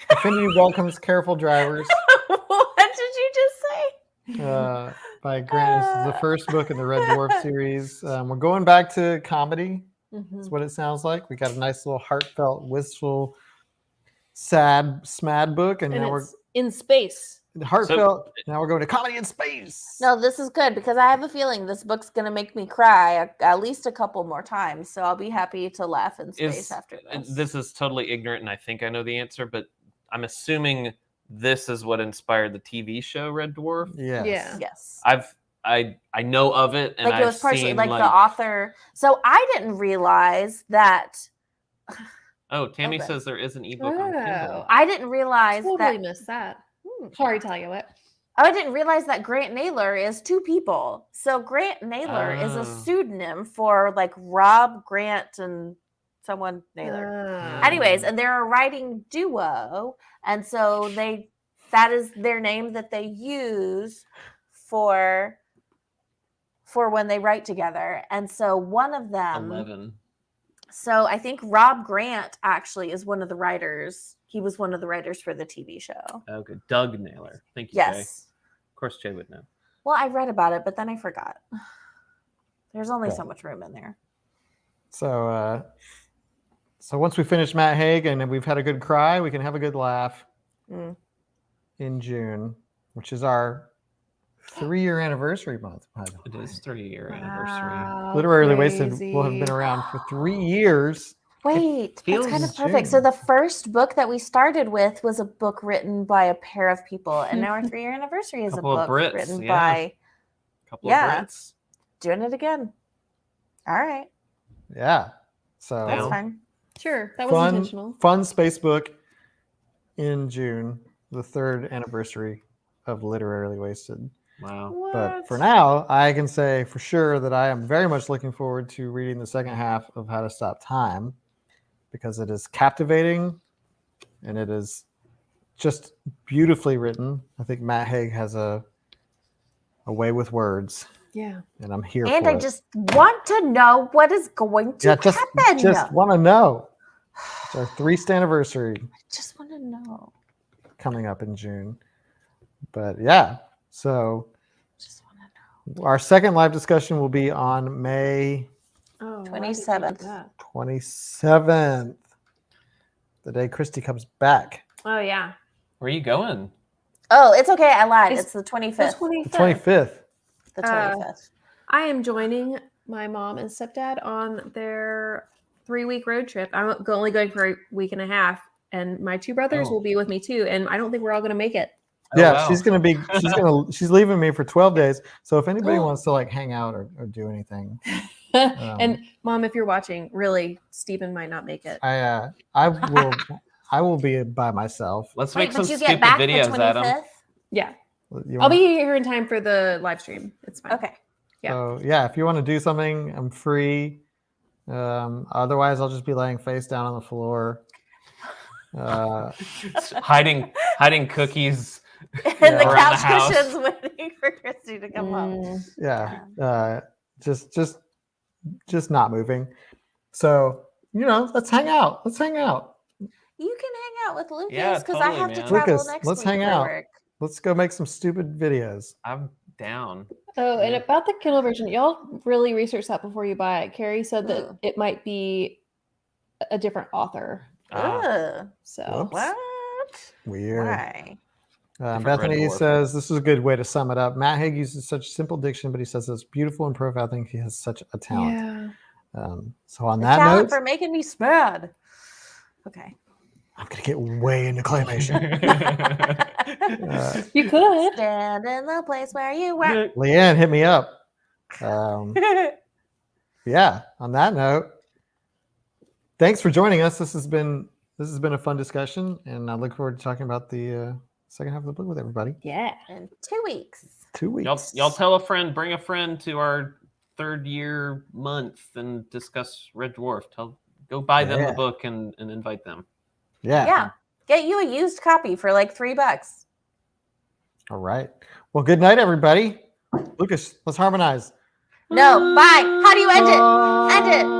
Infinity welcomes careful drivers. What did you just say? By Grant. This is the first book in the Red Dwarf series. We're going back to comedy. That's what it sounds like. We got a nice little heartfelt, wistful, sad, smad book, and And now it's in space. we're heartfelt. Now we're going to comedy in space. No, this is good because I have a feeling this book's going to make me cry at least a couple more times. So I'll be happy to laugh in space after this. This is totally ignorant, and I think I know the answer, but I'm assuming this is what inspired the TV show Red Dwarf. Yes. Yeah. Yes. I know of it, and Like it was I've partially seen like the author. So I didn't realize that. Oh, Tammy Okay. says there is an ebook on Kindle. I didn't realize Totally that. missed that. Sorry, Talia, what? I didn't realize that Grant Naylor is 2 people. So Grant Naylor is a Oh. pseudonym for like Rob Grant and someone Naylor. Anyways, and they're a writing duo, and so that is their name that they use for when they write together. And so one of them 11. So I think Rob Grant actually is one of the writers. He was one of the writers for the TV show. Okay, Doug Naylor. Thank you, Jay. Yes. Of course, Jay would know. Well, I read about it, but then I forgot. There's only Yeah. so much room in there. So once we finish Matt Haig and we've had a good cry, we can have a good laugh in June, which is our 3-year anniversary month. By the It way. is 3-year anniversary. Literally Wasted will have been around for 3 years. Wait, that's feels kind of perfect. So June. the first book that we started with was a book written by a pair of people, and now our 3-year anniversary is a Couple of book Brits, written yeah. by Couple Yeah. of Brits. doing it again. All right, Yeah. So that's Well, fine. Sure, that was intentional. Fun space book in June, the 3rd anniversary of Literarily Wasted. Wow. But for now, I can say for sure that I am very much looking forward to reading the second half of How to Stop Time, because it is captivating and it is just beautifully written. I think Matt Haig has a way with words. Yeah. And I'm here And for I it. just want to know what is going to happen. Just want to know. It's our 3rd anniversary I just want to know. coming up in June. But yeah, so Just want to know. our second live discussion will be on May Oh, 27th. 27th, the day Christy comes back. Oh yeah. Where are you going? Oh, it's okay. I lied. It's It's the 25th. The 25th. The 25th. I am joining my mom and stepdad on their 3-week road trip. I'm only going for a week and a half, and my 2 brothers Oh. will be with me too. And I don't think we're all going to make it. Oh, Yeah, wow. she's leaving me for 12 days. So if anybody wants to like hang out or do anything, And Mom, if you're watching, really, Stephen might not make it. I will be by myself. Let's Wait, make some but you stupid get back videos, the Adam. 25th? Yeah, You I'll wanna- be here in time for the live stream. It's fine. Okay. Yeah. So yeah, if you want to do something, I'm free. Otherwise, I'll just be laying face down on the floor. hiding cookies. And Yeah. the Around couch the house. cushions waiting for Christy to come home. Mm, Yeah, just not moving. So let's hang out. Let's hang out. You can hang out with Lucas Yeah, because I totally, have to man. travel Lucas, next let's week hang for out. work. Let's go make some stupid videos. I'm down. Oh, and about the Kindle version, y'all really research that before you buy it. Carrie said that Ooh. it might be a different author. Ugh. So Whoops. What? Weird. Why? Different Bethany Red Dwarf. says this is a good way to sum it up. Matt Haig uses such simple diction, but he says it's beautiful and profound. I think he has such a talent. yeah. So on The that talent note, for making me mad. Okay. I'm gonna get way into claymation. You could. Stand in the place where you were. Leanne, hit me up. Yeah. On that note, thanks for joining us. This has been a fun discussion, and I look forward to talking about the second half of the book with everybody. Yeah. In 2 weeks. 2 weeks. Y'all tell a friend, bring a friend to our 3rd year month and discuss Red Dwarf. Go buy them Yeah. the book and invite them. Yeah. Get you a used copy for like $3. All right. Well, good night, everybody. Lucas, let's harmonize. No, bye. How do you end it? End it.